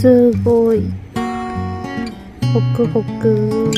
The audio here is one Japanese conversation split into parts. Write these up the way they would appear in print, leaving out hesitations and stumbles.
すごいホクホク。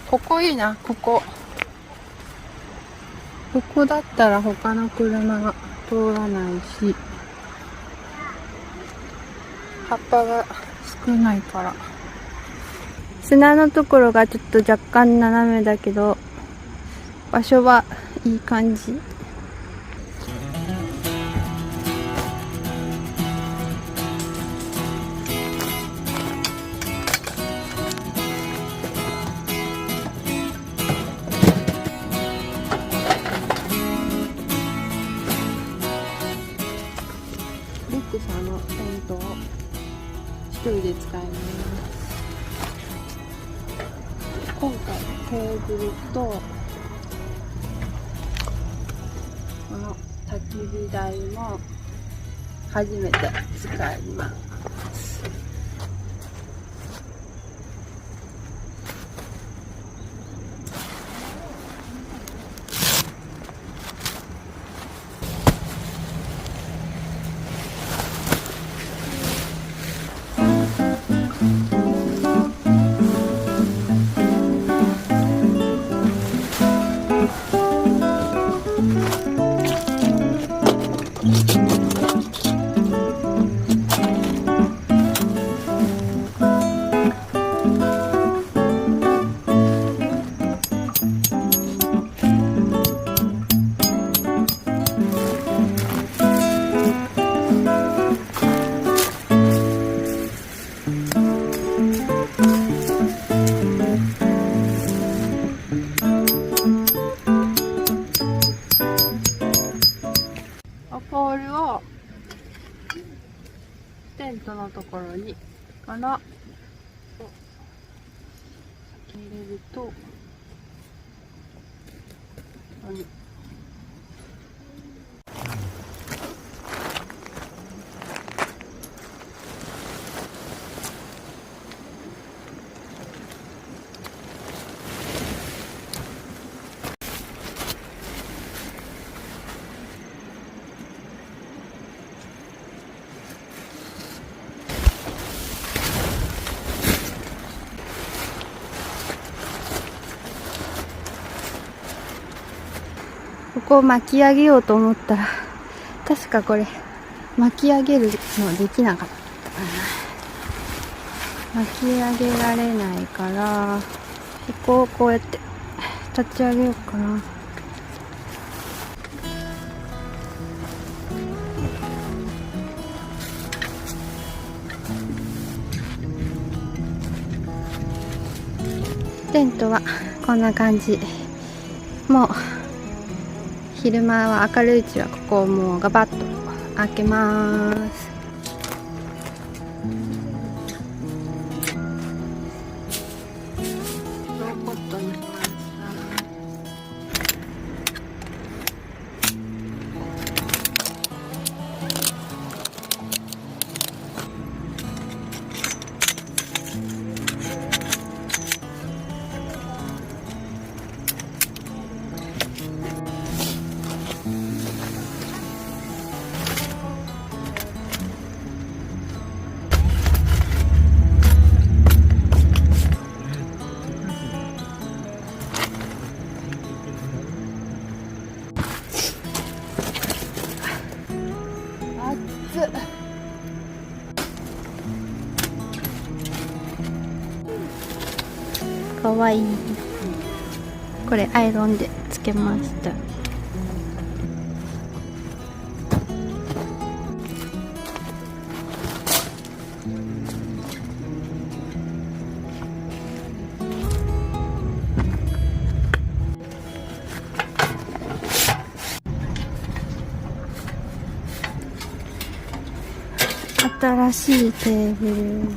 ここいいな、ここ。ここだったら他の車が通らないし、葉っぱが少ないから。砂のところがちょっと若干斜めだけど、場所はいい感じ。リュックさんのテントを一人で使います。今回テーブルとこの焚き火台も初めて使います。ポールをテントのところにから入れると、ここにここを巻き上げようと思ったら、確かこれ巻き上げるのできなかったかな。巻き上げられないから、ここをこうやって立ち上げようかな。テントはこんな感じ。もう昼間は明るいうちはここをもうガバッと開けます。ローポットにしました。かわいい。これアイロンでつけました。しいテーブル。よ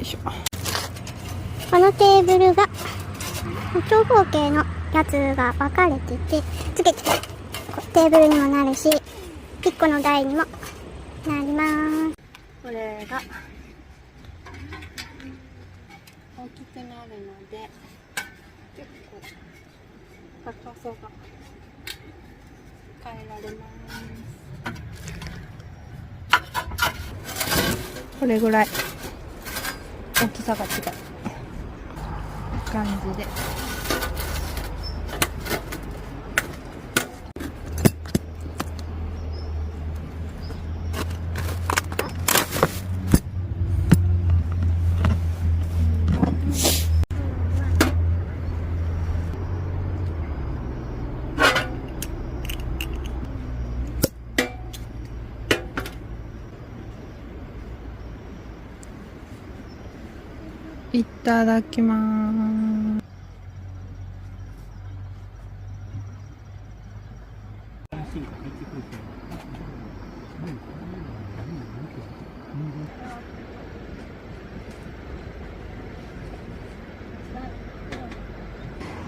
いしょ。このテーブルが長方形のやつが分かれてて、つけてテーブルにもなるし、1個の台にもなります。これが大きくなるので、結構高さが変えられます。これぐらい大きさが違う感じで。いただきま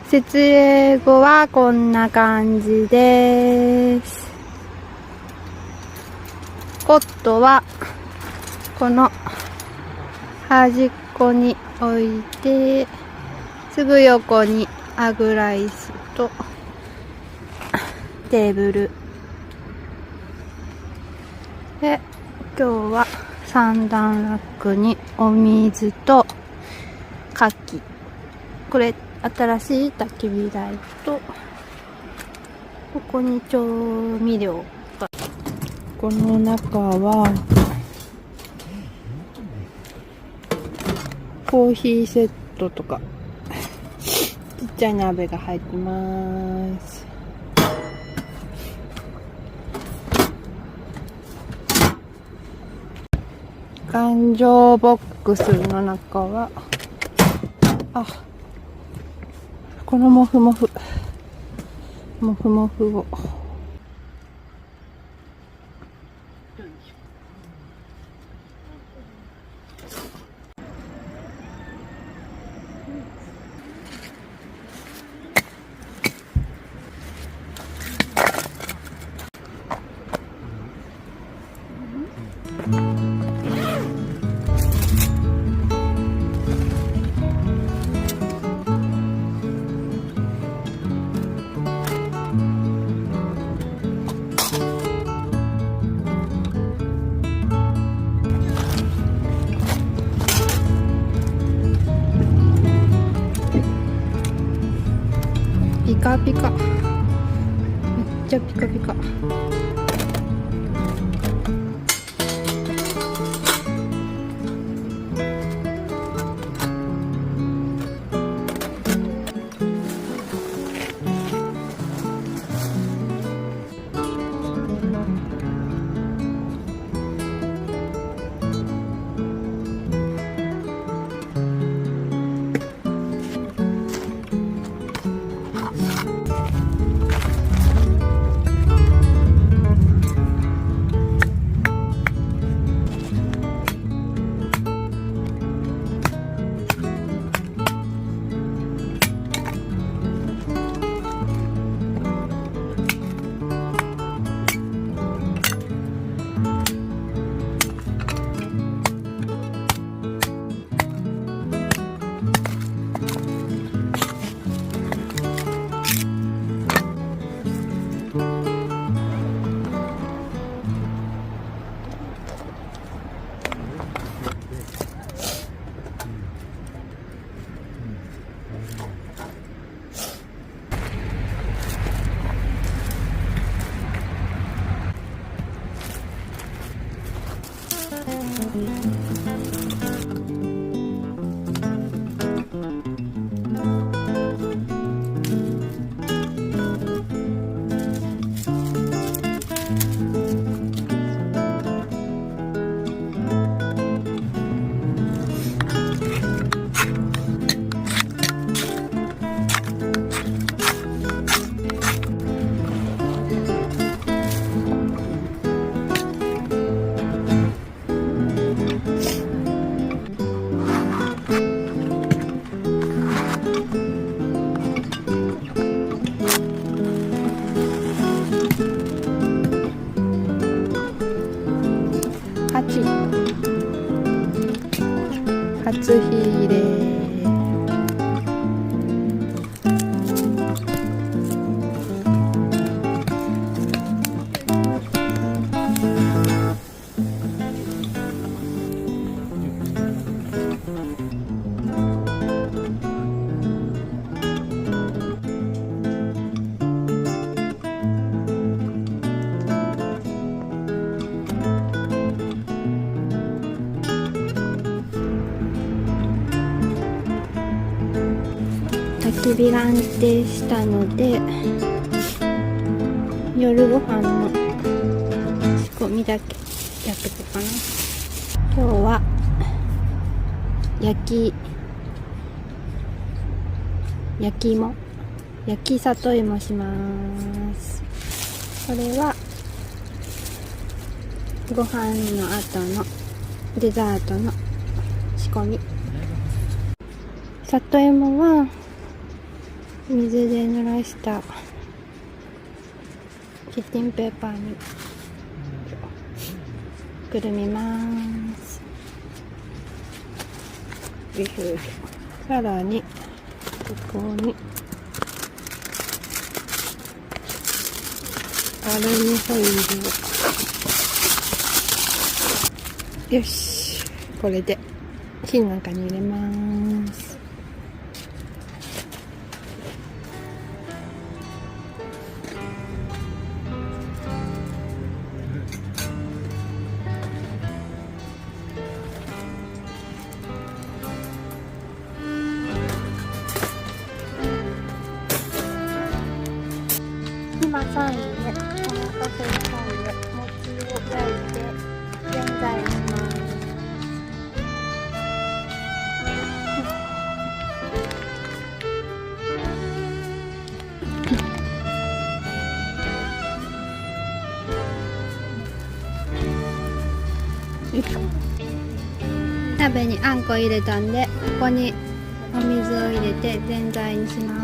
す。設営後はこんな感じです。コットはこの端っこに置いて、すぐ横にアグライスとテーブルで、今日は3段ラックにお水と牡蠣、これ新しい焚き火台と、ここに調味料が、この中はコーヒーセットとかちっちゃい鍋が入ってます。頑丈ボックスの中は、このモフモフをピカピカ、めっちゃピカピカ。8、初火入れ。焚き火が安定したので、夜ご飯の仕込みだけやっていこうかな。今日は焼き芋、焼き里芋します。これはご飯の後のデザートの仕込み。里芋は水で濡らしたキッチンペーパーにくるみます。よいしょよいしょ。さらにここにアルミホイルを、よし、これで火の中に入れます。今3位で、お腹すいたんで、餅を焼いて、現在します。よいしょ。鍋にあんこ入れたんで、ここにお水を入れて全体にします。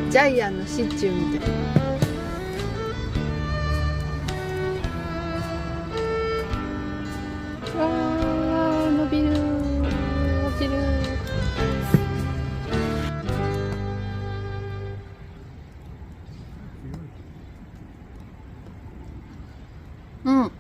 ジャイアンのシチューみたい。わー、伸びる、落ちる。うん。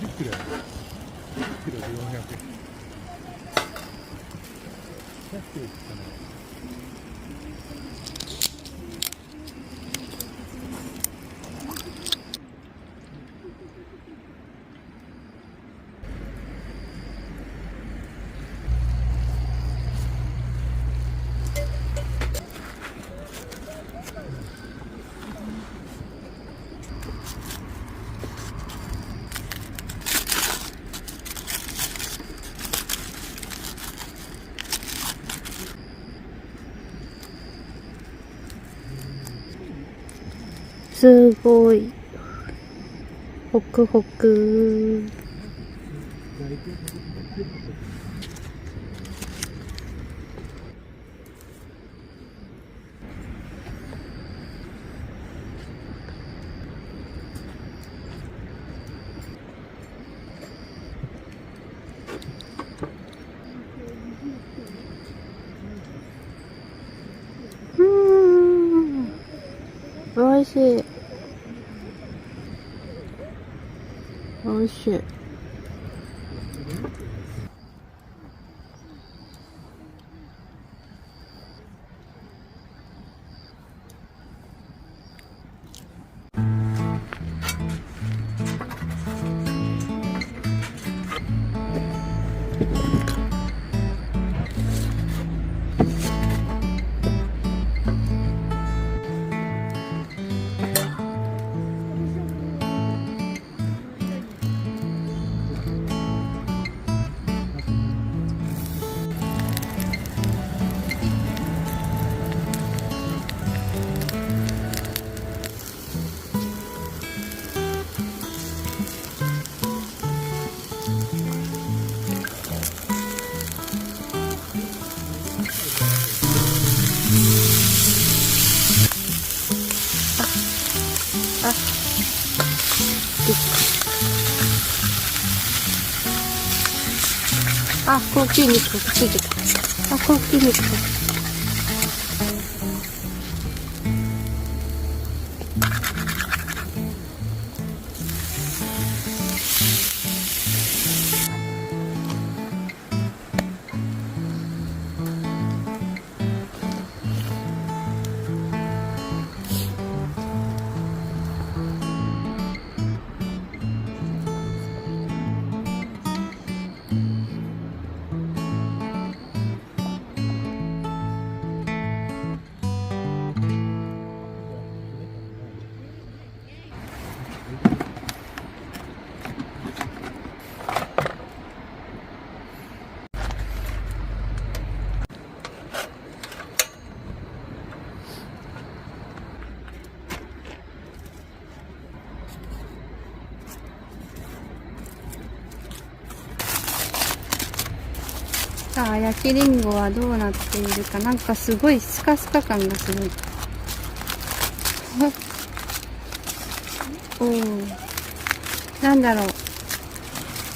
キロや。10キロで400円。100キロいくかな。すごい。ホクホク。おいしい。おいしい。あ、高級肉がついてた。あ、高級肉。さあ、焼きりんごはどうなっているか。なんかすごいスカスカ感がすごい。おお、なんだろう。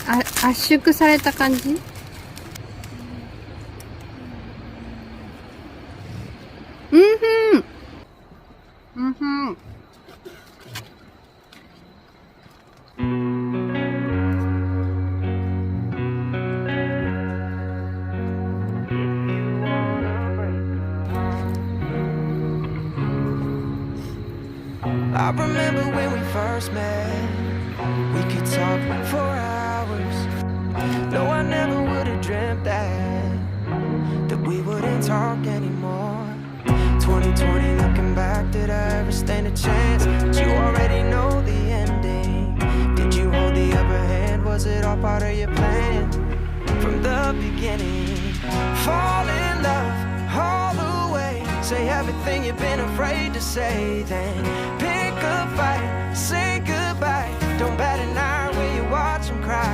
圧縮された感じ。うんふん。うんふん。I remember when we first met. We could talk for hours. No, I never would have dreamt that we wouldn't talk anymore. 2020, looking back, did I ever stand a chance? But you already know the ending. Did you hold the upper hand? Was it all part of your plan? From the beginning, fall in love all the way. Say everything you've been afraid to say, then pick a fight, say goodbye. Don't bat an eye when you watch them cry.